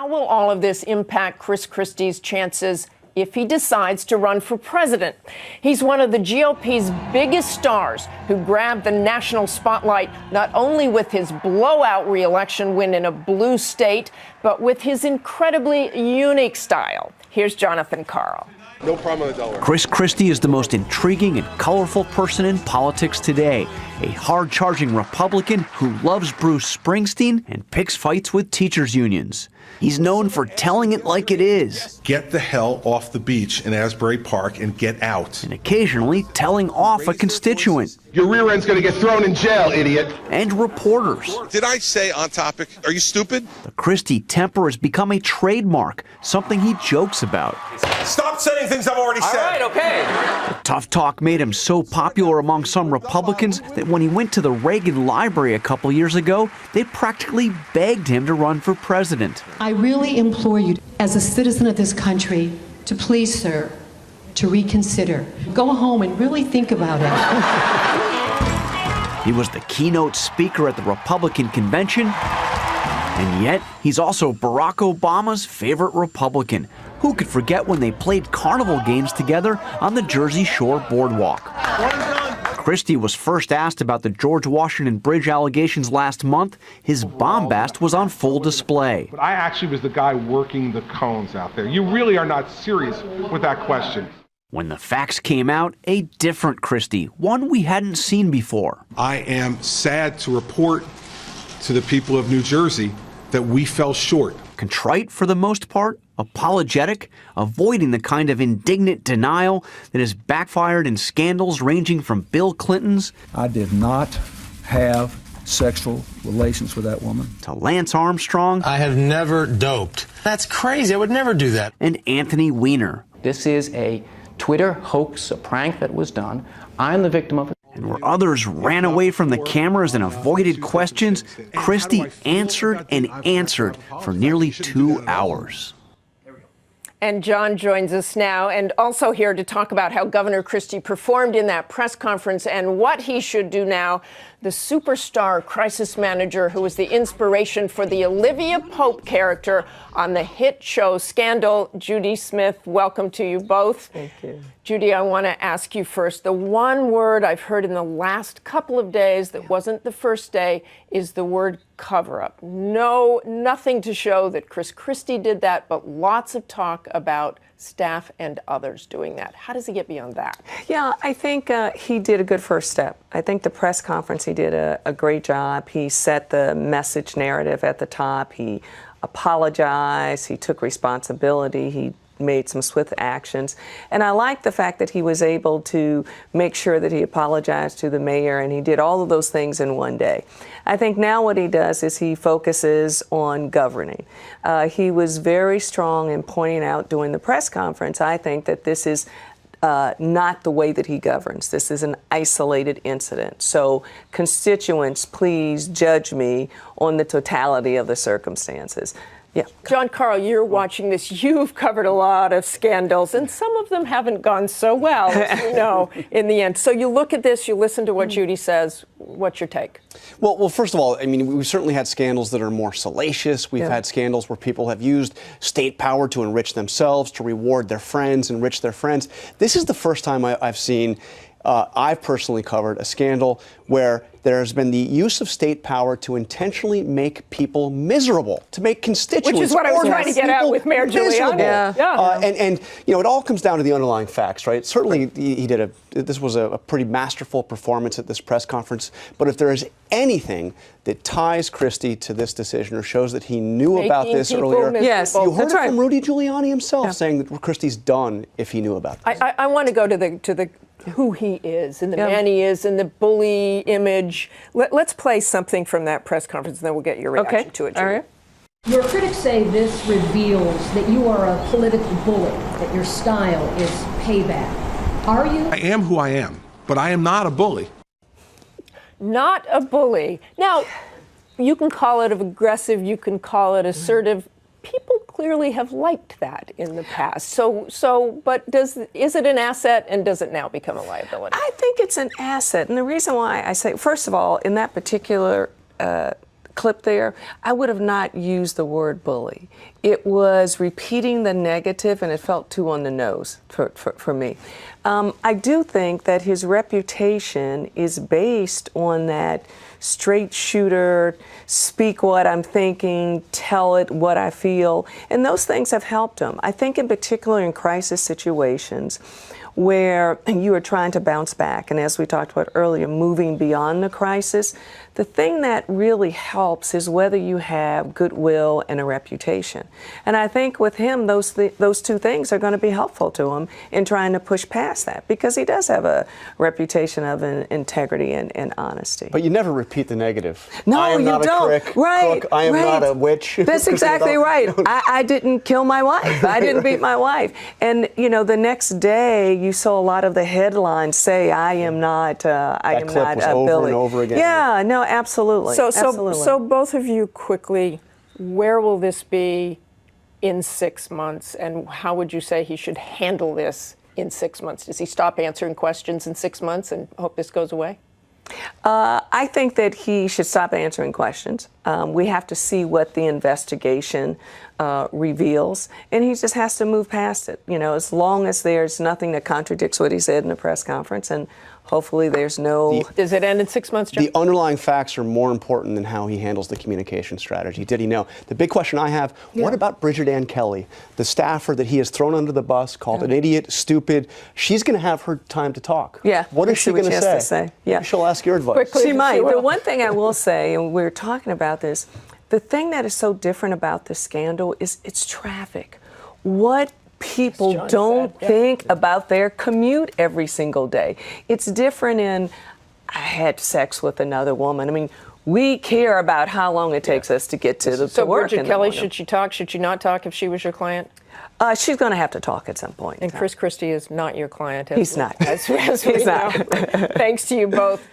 How will all of this impact Chris Christie's chances if he decides to run for president? He's one of the GOP's biggest stars who grabbed the national spotlight not only with his blowout re-election win in a blue state, but with his incredibly unique style. Here's Jonathan Karl. No problem with $1. Chris Christie is the most intriguing and colorful person in politics today. A hard-charging Republican who loves Bruce Springsteen and picks fights with teachers' unions. He's known for telling it like it is. Get the hell off the beach in Asbury Park and get out. And occasionally telling off a constituent. Your rear end's gonna get thrown in jail, idiot. And reporters. Did I say on topic? Are you stupid? The Christie temper has become a trademark, something he jokes about. Stop saying things I've already said. All right, okay. The tough talk made him so popular among some Republicans that when he went to the Reagan Library a couple years ago, they practically begged him to run for president. I really implore you, as a citizen of this country, to please, sir, to reconsider. Go home and really think about it. He was the keynote speaker at the Republican convention, and yet he's also Barack Obama's favorite Republican. Who could forget when they played carnival games together on the Jersey Shore boardwalk? Christie was first asked about the George Washington Bridge allegations last month. His bombast was on full display. But I actually was the guy working the cones out there. You really are not serious with that question. When the facts came out, a different Christie, one we hadn't seen before. I am sad to report to the people of New Jersey that we fell short. Contrite for the most part, apologetic, avoiding the kind of indignant denial that has backfired in scandals ranging from Bill Clinton's I did not have sexual relations with that woman to Lance Armstrong. I have never doped. That's crazy. I would never do that. And Anthony Weiner. This is a Twitter hoax, a prank that was done. I'm the victim of it. And where others ran away from the cameras and avoided questions, Christie answered and answered for nearly 2 hours. And John joins us now, and also here to talk about how Governor Christie performed in that press conference and what he should do now. The superstar crisis manager who was the inspiration for the Olivia Pope character on the hit show Scandal, Judy Smith. Welcome to you both. Thank you. Judy, I want to ask you first. The one word I've heard in the last couple of days that wasn't the first day is the word cover-up. No, nothing to show that Chris Christie did that, but lots of talk about staff and others doing that. How does he get beyond that? Yeah, I think he did a good first step. I think the press conference, he did a great job. He set the message narrative at the top. He apologized. He took responsibility. He made some swift actions. And I like the fact that he was able to make sure that he apologized to the mayor, and he did all of those things in one day. I think now what he does is he focuses on governing. He was very strong in pointing out during the press conference, I think, that this is not the way that he governs. This is an isolated incident. So constituents, please judge me on the totality of the circumstances. Yeah. John Karl, you're watching this. You've covered a lot of scandals, and some of them haven't gone so well, as you know, in the end. So you look at this, you listen to what Judy says. What's your take? Well, first of all, I mean, we've certainly had scandals that are more salacious. We've had scandals where people have used state power to enrich themselves, to reward their friends, enrich their friends. This is the first time I've seen, I've personally covered a scandal where there has been the use of state power to intentionally make people miserable, to make constituents, which is what I was trying to get at with Mayor Giuliani. And you know, it all comes down to the underlying facts, right? Certainly, this was a pretty masterful performance at this press conference. But if there is anything that ties Christie to this decision or shows that he knew about this earlier, you heard it from Rudy Giuliani himself saying that Christie's done if he knew about this. I want to go to the who he is and the man he is and the bully image. Let's play something from that press conference, and then we'll get your reaction to it, Judy. All right. Your critics say this reveals that you are a political bully, that your style is payback. Are you? I am who I am, but I am not a bully. Not a bully. Now, you can call it aggressive, you can call it assertive. People clearly have liked that in the past. But is it an asset, and does it now become a liability? I think it's an asset. And the reason why I say, first of all, in that particular clip there, I would have not used the word bully. It was repeating the negative, and it felt too on the nose for me. I do think that his reputation is based on that straight shooter, speak what I'm thinking, tell it what I feel, and those things have helped him. I think in particular in crisis situations where you are trying to bounce back, and as we talked about earlier, moving beyond the crisis, the thing that really helps is whether you have goodwill and a reputation. And I think with him, those two things are going to be helpful to him in trying to push past that, because he does have a reputation of integrity and honesty. But you never repeat the negative. No, I am you not don't. A crook. Right, I am not a witch. That's exactly right. I didn't kill my wife. I didn't beat my wife. And the next day you saw a lot of the headlines say, "I am not. I am clip not was a over Billy." and over again. Yeah, no, absolutely. So both of you quickly, where will this be in 6 months, and how would you say he should handle this in 6 months? Does he stop answering questions in 6 months and hope this goes away? I think that he should stop answering questions. We have to see what the investigation reveals, and he just has to move past it. As long as there's nothing that contradicts what he said in the press conference, and hopefully there's no... Does it end in 6 months, John? The underlying facts are more important than how he handles the communication strategy. Did he know? The big question I have, what about Bridget Ann Kelly, the staffer that he has thrown under the bus, called an idiot, stupid? She's going to have her time to talk. Yeah. What is she going to say? Yeah. She'll ask your advice. Quickly, She might. The one thing I will say, and we're talking about this, the thing that is so different about this scandal is it's traffic. What people don't think about their commute every single day. It's different in, I had sex with another woman. I mean, we care about how long it takes us to get to the So work. Bridget Kelly, should she talk? Should she not talk if she was your client? She's going to have to talk at some point. And Christie is not your client. He's not. As He's not. Thanks to you both.